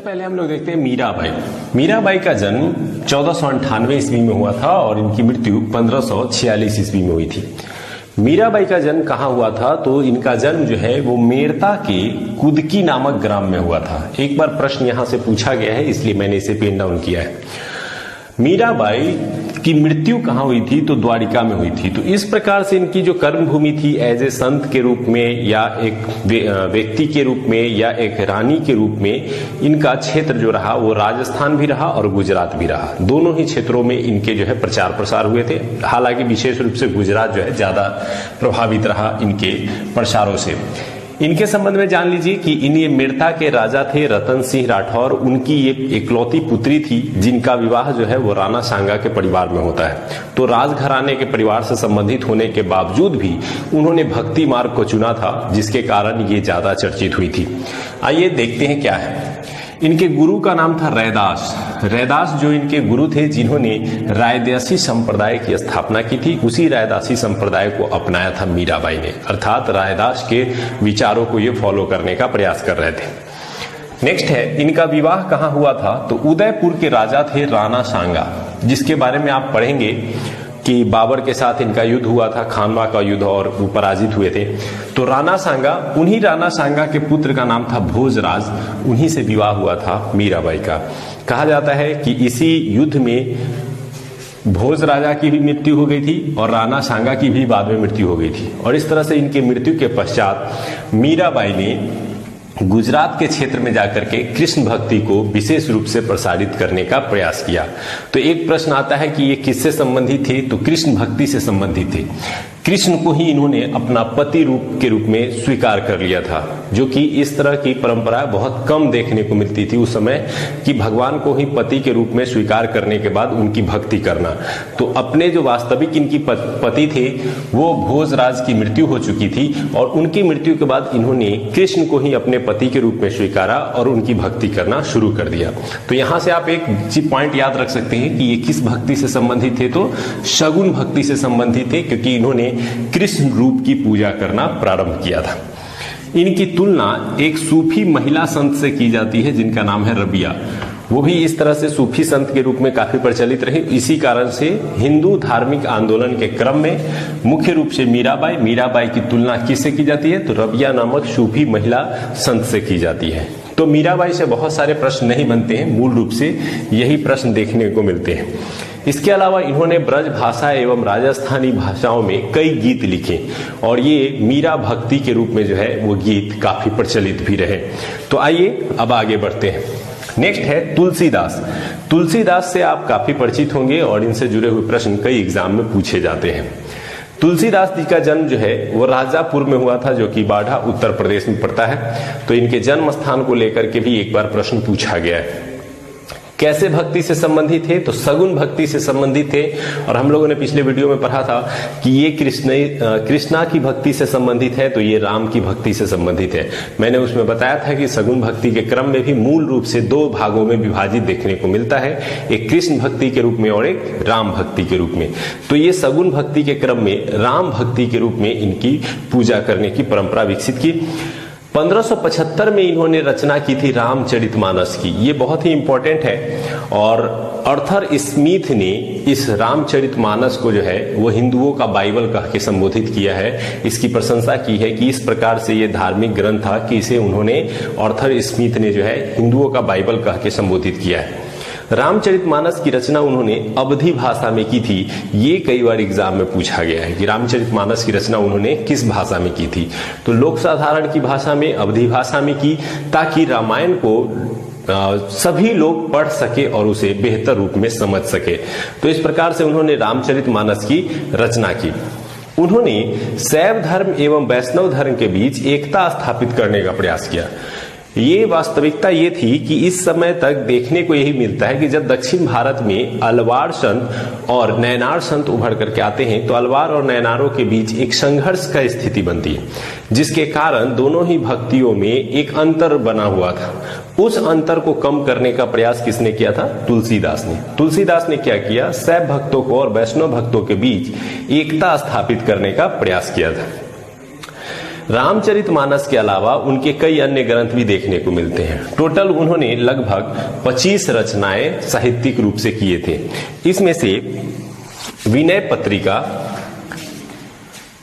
पहले हम लोग देखते हैं मीराबाई। मीराबाई का जन्म 1498 ईस्वी में हुआ था और इनकी मृत्यु 1546 ईस्वी में हुई थी। मीराबाई का जन्म कहाँ हुआ था? तो इनका जन्म जो है वो मेड़ता के कुदकी नामक ग्राम में हुआ था। एक बार प्रश्न यहां से पूछा गया है, इसलिए मैंने इसे पेन डाउन किया है। मीराबाई की मृत्यु कहाँ हुई थी? तो द्वारिका में हुई थी। तो इस प्रकार से इनकी जो कर्मभूमि थी एज ए संत के रूप में या एक व्यक्ति के रूप में या एक रानी के रूप में, इनका क्षेत्र जो रहा वो राजस्थान भी रहा और गुजरात भी रहा। दोनों ही क्षेत्रों में इनके जो है प्रचार प्रसार हुए थे। हालांकि विशेष रूप से गुजरात जो है ज्यादा प्रभावित रहा इनके प्रसारों से। इनके संबंध में जान लीजिए कि ये मेड़ता के राजा थे रतन सिंह राठौर। उनकी एक इकलौती पुत्री थी जिनका विवाह जो है वो राणा सांगा के परिवार में होता है। तो राजघराने के परिवार से संबंधित होने के बावजूद भी उन्होंने भक्ति मार्ग को चुना था, जिसके कारण ये ज्यादा चर्चित हुई थी। आइए देखते हैं क्या है। इनके गुरु का नाम था रैदास। रैदास जो इनके गुरु थे, जिन्होंने रायदासी संप्रदाय की स्थापना की थी, उसी रायदासी संप्रदाय को अपनाया था मीराबाई ने। अर्थात रायदास के विचारों को ये फॉलो करने का प्रयास कर रहे थे। नेक्स्ट है, इनका विवाह कहाँ हुआ था? तो उदयपुर के राजा थे राणा सांगा, जिसके बारे में आप पढ़ेंगे कि बाबर के साथ इनका युद्ध हुआ था, खानवा का युद्ध, और वो पराजित हुए थे। तो राणा सांगा, उन्हीं राणा सांगा के पुत्र का नाम था भोजराज, उन्हीं से विवाह हुआ था मीराबाई का। कहा जाता है कि इसी युद्ध में भोज राजा की भी मृत्यु हो गई थी और राणा सांगा की भी बाद में मृत्यु हो गई थी। और इस तरह से इनके मृत्यु के पश्चात मीराबाई ने गुजरात के क्षेत्र में जाकर के कृष्ण भक्ति को विशेष रूप से प्रसारित करने का प्रयास किया। तो एक प्रश्न आता है कि ये किससे संबंधित थे? तो कृष्ण भक्ति से संबंधित थे। कृष्ण को ही इन्होंने अपना पति रूप के रूप में स्वीकार कर लिया था, जो कि इस तरह की परंपरा बहुत कम देखने को मिलती थी उस समय, कि भगवान को ही पति के रूप में स्वीकार करने के बाद उनकी भक्ति करना। तो अपने जो वास्तविक इनकी पति थे वो भोजराज की मृत्यु हो चुकी थी और उनकी मृत्यु के बाद इन्होंने कृष्ण को ही अपने पति के रूप में स्वीकारा और उनकी भक्ति करना शुरू कर दिया। तो यहां से आप एक पॉइंट याद रख सकते हैं कि ये किस भक्ति से संबंधित थे? तो शगुन भक्ति से संबंधित थे, क्योंकि इन्होंने कृष्ण रूप की पूजा करना प्रारंभ किया था। इनकी तुलना एक सूफी महिला संत से की जाती है जिनका नाम है रबिया। वो भी इस तरह से सूफी संत के रूप में काफी प्रचलित रहे। इसी कारण से हिंदू धार्मिक आंदोलन के क्रम में मुख्य रूप से मीराबाई की तुलना किससे की जाती है? तो रबिया नामक सूफी महिला संत से की जाती है। तो मीराबाई से बहुत सारे प्रश्न नहीं बनते हैं, मूल रूप से यही प्रश्न देखने को मिलते हैं। इसके अलावा इन्होंने ब्रज भाषा एवं राजस्थानी भाषाओं में कई गीत लिखे और ये मीरा भक्ति के रूप में जो है वो गीत काफी प्रचलित भी रहे। तो आइए अब आगे बढ़ते हैं। नेक्स्ट है तुलसीदास। तुलसीदास से आप काफी परिचित होंगे और इनसे जुड़े हुए प्रश्न कई एग्जाम में पूछे जाते हैं। तुलसीदास जी का जन्म जो है वो राजापुर में हुआ था, जो कि बाढ़ा उत्तर प्रदेश में पड़ता है। तो इनके जन्म स्थान को लेकर के भी एक बार प्रश्न पूछा गया है। कैसे भक्ति से संबंधित थे? तो सगुन भक्ति से संबंधित थे। और हम लोगों ने पिछले वीडियो में पढ़ा था कि ये कृष्णा की भक्ति से संबंधित है, तो ये राम की भक्ति से संबंधित है। मैंने उसमें बताया था कि सगुन भक्ति के क्रम में भी मूल रूप से दो भागों में विभाजित देखने को मिलता है, एक कृष्ण भक्ति के रूप में और एक राम भक्ति के रूप में। तो ये सगुन भक्ति के क्रम में राम भक्ति के रूप में इनकी पूजा करने की परंपरा विकसित की। 1575 में इन्होंने रचना की थी रामचरितमानस की। ये बहुत ही इंपॉर्टेंट है और आर्थर स्मिथ ने इस रामचरितमानस को जो है वो हिंदुओं का बाइबल कह के संबोधित किया है। इसकी प्रशंसा की है कि इस प्रकार से ये धार्मिक ग्रंथ था कि इसे उन्होंने आर्थर स्मिथ ने जो है हिंदुओं का बाइबल कह के संबोधित किया है। रामचरितमानस की रचना उन्होंने अवधी भाषा में की थी। ये कई बार एग्जाम में पूछा गया है कि रामचरितमानस की रचना उन्होंने किस भाषा में की थी। तो लोक साधारण की भाषा में, अवधी भाषा में की, ताकि रामायण को सभी लोग पढ़ सके और उसे बेहतर रूप में समझ सके। तो इस प्रकार से उन्होंने रामचरितमानस की रचना की। उन्होंने शैव धर्म एवं वैष्णव धर्म के बीच एकता स्थापित करने का प्रयास किया। ये वास्तविकता ये थी कि इस समय तक देखने को यही मिलता है कि जब दक्षिण भारत में अलवार संत और नैनार संत उभर करके आते हैं, तो अलवार और नैनारों के बीच एक संघर्ष का स्थिति बनती है, जिसके कारण दोनों ही भक्तियों में एक अंतर बना हुआ था। उस अंतर को कम करने का प्रयास किसने किया था? तुलसीदास ने। तुलसीदास ने क्या किया? शैव भक्तों को और वैष्णव भक्तों के बीच एकता स्थापित करने का प्रयास किया था। रामचरितमानस के अलावा उनके कई अन्य ग्रंथ भी देखने को मिलते हैं। टोटल उन्होंने लगभग 25 रचनाएं साहित्यिक रूप से किए थे। इसमें से विनय पत्रिका,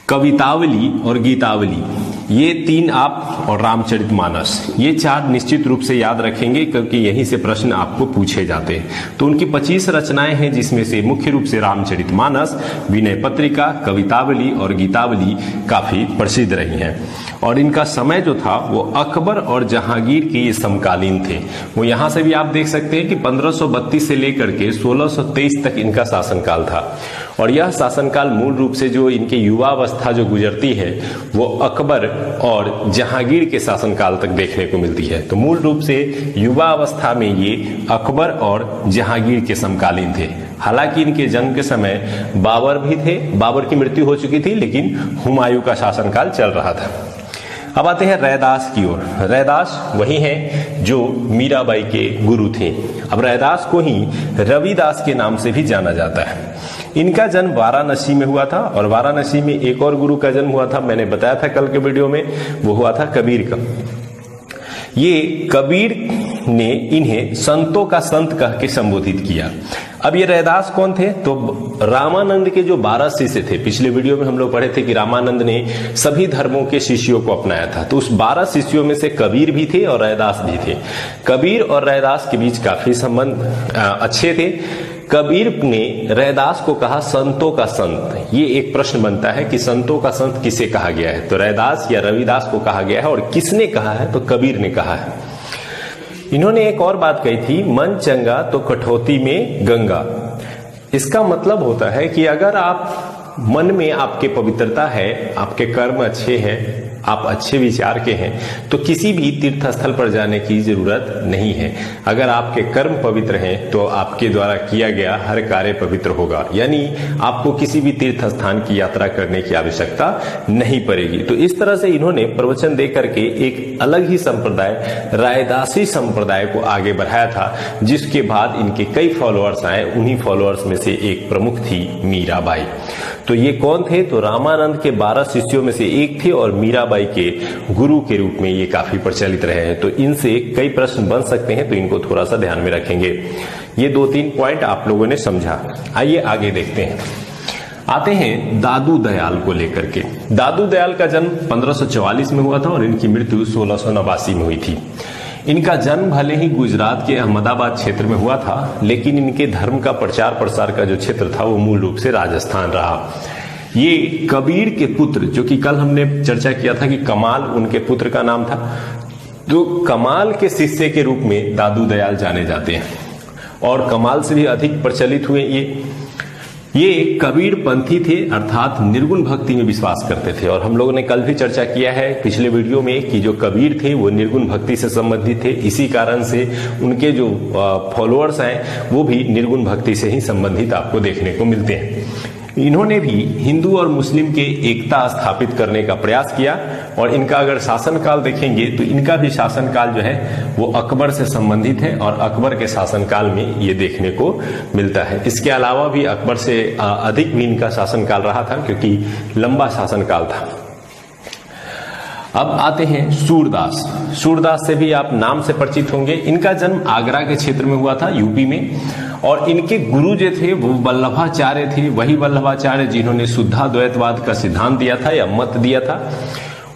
कवितावली और गीतावली, ये 3 आप, और रामचरितमानस, ये 4 निश्चित रूप से याद रखेंगे क्योंकि यहीं से प्रश्न आपको पूछे जाते हैं। तो उनकी 25 रचनाएं हैं जिसमें से मुख्य रूप से रामचरितमानस, विनय पत्रिका, कवितावली और गीतावली काफी प्रसिद्ध रही हैं। और इनका समय जो था वो अकबर और जहांगीर के ये समकालीन थे। वो यहां से भी आप देख सकते हैं कि 1532 से लेकर के 1623 तक इनका शासनकाल था। और यह शासनकाल मूल रूप से जो इनके युवावस्था जो गुजरती है वो अकबर और जहांगीर के शासनकाल तक देखने को मिलती है। तो मूल रूप से युवावस्था में ये अकबर और जहांगीर के समकालीन थे। हालांकि इनके जन्म के समय बाबर भी थे, बाबर की मृत्यु हो चुकी थी, लेकिन हुमायूं का शासनकाल चल रहा था। अब आते हैं रैदास की ओर। रैदास वही हैं जो मीराबाई के गुरु थे। अब रैदास को ही रविदास के नाम से भी जाना जाता है। इनका जन्म वाराणसी में हुआ था और वाराणसी में एक और गुरु का जन्म हुआ था, मैंने बताया था कल के वीडियो में, वो हुआ था कबीर का। ये कबीर ने इन्हें संतों का संत कह के संबोधित किया। अब ये रैदास कौन थे? तो रामानंद के जो 12 शिष्य थे, पिछले वीडियो में हम लोग पढ़े थे कि रामानंद ने सभी धर्मों के शिष्यों को अपनाया था। तो उस 12 शिष्यों में से कबीर भी थे और रैदास भी थे। कबीर और रैदास के बीच काफी संबंध अच्छे थे। कबीर ने रैदास को कहा संतों का संत। ये एक प्रश्न बनता है कि संतों का संत किसे कहा गया है? तो रैदास या रविदास को कहा गया है। और किसने कहा है? तो कबीर ने कहा है। इन्होंने एक और बात कही थी, मन चंगा तो कठौती में गंगा। इसका मतलब होता है कि अगर आप मन में आपके पवित्रता है, आपके कर्म अच्छे हैं, आप अच्छे विचार के हैं, तो किसी भी तीर्थ स्थल पर जाने की जरूरत नहीं है। अगर आपके कर्म पवित्र हैं तो आपके द्वारा किया गया हर कार्य पवित्र होगा, यानी आपको किसी भी तीर्थ स्थान की यात्रा करने की आवश्यकता नहीं पड़ेगी। तो इस तरह से इन्होंने प्रवचन दे करके एक अलग ही संप्रदाय, रैदासी संप्रदाय को आगे बढ़ाया था, जिसके बाद इनके कई फॉलोअर्स आए। उन्हीं फॉलोअर्स में से एक प्रमुख थी मीराबाई। तो ये कौन थे? तो रामानंद के 12 शिष्यों में से एक थे और मीराबाई के गुरु के रूप में ये काफी प्रचलित रहे हैं। तो इनसे कई प्रश्न बन सकते हैं, तो इनको थोड़ा सा ध्यान में रखेंगे। ये 2-3 पॉइंट आप लोगों ने समझा। आइए आगे देखते हैं। आते हैं दादू दयाल को लेकर के। दादू दयाल का जन्म 1544 में हुआ था और इनकी मृत्यु 1689 में हुई थी। इनका जन्म भले ही गुजरात के अहमदाबाद क्षेत्र में हुआ था, लेकिन इनके धर्म का प्रचार प्रसार का जो क्षेत्र था वो मूल रूप से राजस्थान रहा। ये कबीर के पुत्र, जो कि कल हमने चर्चा किया था कि कमाल उनके पुत्र का नाम था, तो कमाल के शिष्य के रूप में दादू दयाल जाने जाते हैं और कमाल से भी अधिक प्रचलित हुए। ये कबीर पंथी थे, अर्थात निर्गुण भक्ति में विश्वास करते थे। और हम लोगों ने कल भी चर्चा किया है पिछले वीडियो में कि जो कबीर थे वो निर्गुण भक्ति से संबंधित थे। इसी कारण से उनके जो फॉलोअर्स हैं वो भी निर्गुण भक्ति से ही संबंधित आपको देखने को मिलते हैं। इन्होंने भी हिंदू और मुस्लिम के एकता स्थापित करने का प्रयास किया। और इनका अगर शासनकाल देखेंगे तो इनका भी शासनकाल जो है वो अकबर से संबंधित है और अकबर के शासनकाल में ये देखने को मिलता है। इसके अलावा भी अकबर से अधिक भी इनका शासनकाल रहा था, क्योंकि लंबा शासनकाल था। अब आते हैं सूरदास। सूरदास से भी आप नाम से परिचित होंगे। इनका जन्म आगरा के क्षेत्र में हुआ था, यूपी में। और इनके गुरु जो थे वो वल्लभाचार्य थे, वही वल्लभाचार्य जिन्होंने शुद्धाद्वैतवाद का सिद्धांत दिया था या मत दिया था।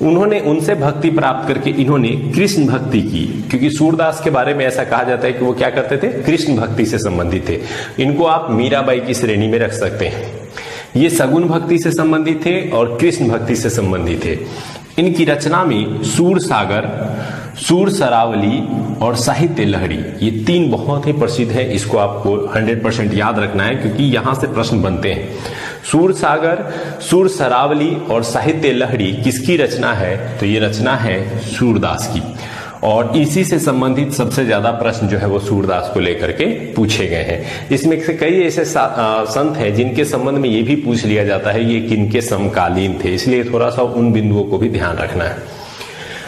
उन्होंने उनसे भक्ति प्राप्त करके इन्होंने कृष्ण भक्ति की, क्योंकि सूरदास के बारे में ऐसा कहा जाता है कि वो क्या करते थे? कृष्ण भक्ति से संबंधित थे। इनको आप मीराबाई की श्रेणी में रख सकते हैं। ये सगुण भक्ति से संबंधित थे और कृष्ण भक्ति से संबंधित थे। इनकी रचना में सूर सागर, सूर सरावली और साहित्य लहरी, ये 3 बहुत ही प्रसिद्ध है। इसको आपको 100% याद रखना है, क्योंकि यहां से प्रश्न बनते हैं। सूर सागर, सूर सरावली और साहित्य लहरी किसकी रचना है? तो ये रचना है सूरदास की। और इसी से संबंधित सबसे ज्यादा प्रश्न जो है वो सूरदास को लेकर के पूछे गए हैं। इसमें से कई ऐसे संत हैं जिनके संबंध में ये भी पूछ लिया जाता है ये किनके समकालीन थे, इसलिए थोड़ा सा उन बिंदुओं को भी ध्यान रखना है।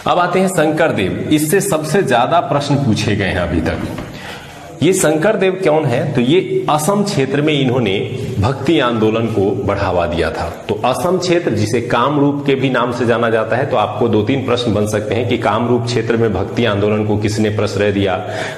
अब आते हैं शंकर देव। इससे सबसे ज्यादा प्रश्न पूछे गए हैं अभी तक। ये शंकरदेव कौन है? तो ये असम क्षेत्र में इन्होंने भक्ति आंदोलन को बढ़ावा दिया था। तो असम क्षेत्र, जिसे कामरूप के भी नाम से जाना जाता है, तो आपको 2-3 प्रश्न बन सकते हैं कि कामरूप क्षेत्र में भक्ति आंदोलन को किसने प्रश्रय दिया,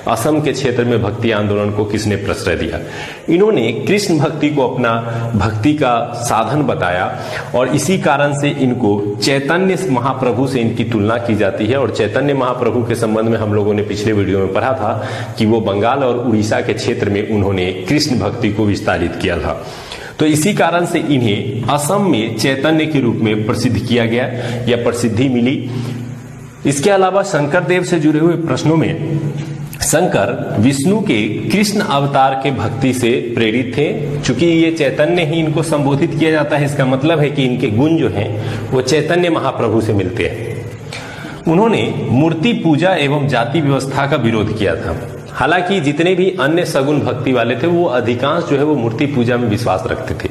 असम के क्षेत्र में भक्ति आंदोलन को किसने प्रश्रय दिया। इन्होंने कृष्ण भक्ति को अपना भक्ति का साधन बताया और इसी कारण से इनको चैतन्य महाप्रभु से इनकी तुलना की जाती है। और चैतन्य महाप्रभु के संबंध में हम लोगों ने पिछले वीडियो में पढ़ा था कि वो बंगाल और उड़ीसा के क्षेत्र में उन्होंने कृष्ण भक्ति को विस्तारित किया था। तो इसी कारण से इन्हें असम में चैतन्य के रूप में प्रसिद्ध किया गया या प्रसिद्धि मिली। इसके अलावा शंकरदेव से जुड़े हुए प्रश्नों में शंकर विष्णु के कृष्ण अवतार के भक्ति से प्रेरित थे। चूंकि ये चैतन्य ही इनको संबोधित किया जाता है, इसका मतलब है कि इनके गुण जो हैं वो चैतन्य महाप्रभु से मिलते हैं। उन्होंने मूर्ति पूजा एवं जाति व्यवस्था का विरोध किया था। हालांकि जितने भी अन्य सगुण भक्ति वाले थे वो अधिकांश जो है वो मूर्ति पूजा में विश्वास रखते थे,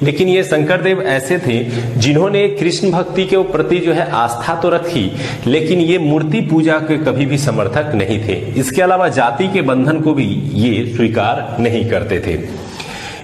लेकिन ये शंकरदेव ऐसे थे जिन्होंने कृष्ण भक्ति के प्रति जो है आस्था तो रखी, लेकिन ये मूर्ति पूजा के कभी भी समर्थक नहीं थे। इसके अलावा जाति के बंधन को भी ये स्वीकार नहीं करते थे।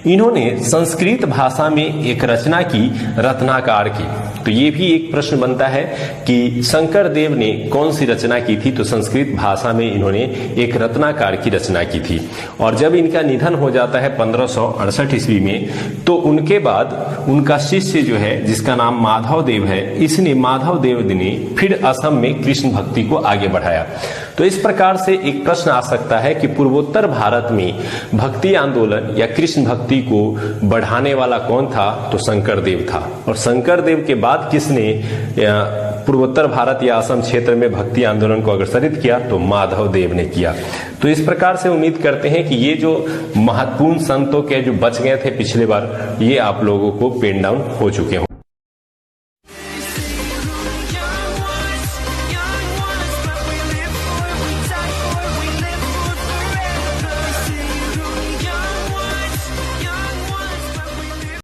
इन्होंने संस्कृत भाषा में एक रचना की रत्नाकर की। तो ये भी एक प्रश्न बनता है कि शंकरदेव ने कौन सी रचना की थी। तो संस्कृत भाषा में इन्होंने एक रत्नाकर की रचना की थी और जब इनका निधन हो जाता है 1568 ईस्वी में, तो उनके बाद उनका शिष्य जो है जिसका नाम माधव देव है, इसने माधव देव ने फिर असम में कृष्ण भक्ति को आगे बढ़ाया। तो इस प्रकार से एक प्रश्न आ सकता है कि पूर्वोत्तर भारत में भक्ति आंदोलन या कृष्ण भक्ति को बढ़ाने वाला कौन था? तो शंकरदेव था। और शंकरदेव के बाद किसने पूर्वोत्तर भारत या असम क्षेत्र में भक्ति आंदोलन को अग्रसरित किया? तो माधव देव ने किया। तो इस प्रकार से उम्मीद करते हैं कि ये जो महत्वपूर्ण संतों के जो बच गए थे पिछले बार, ये आप लोगों को पेन डाउन हो चुके होंगे।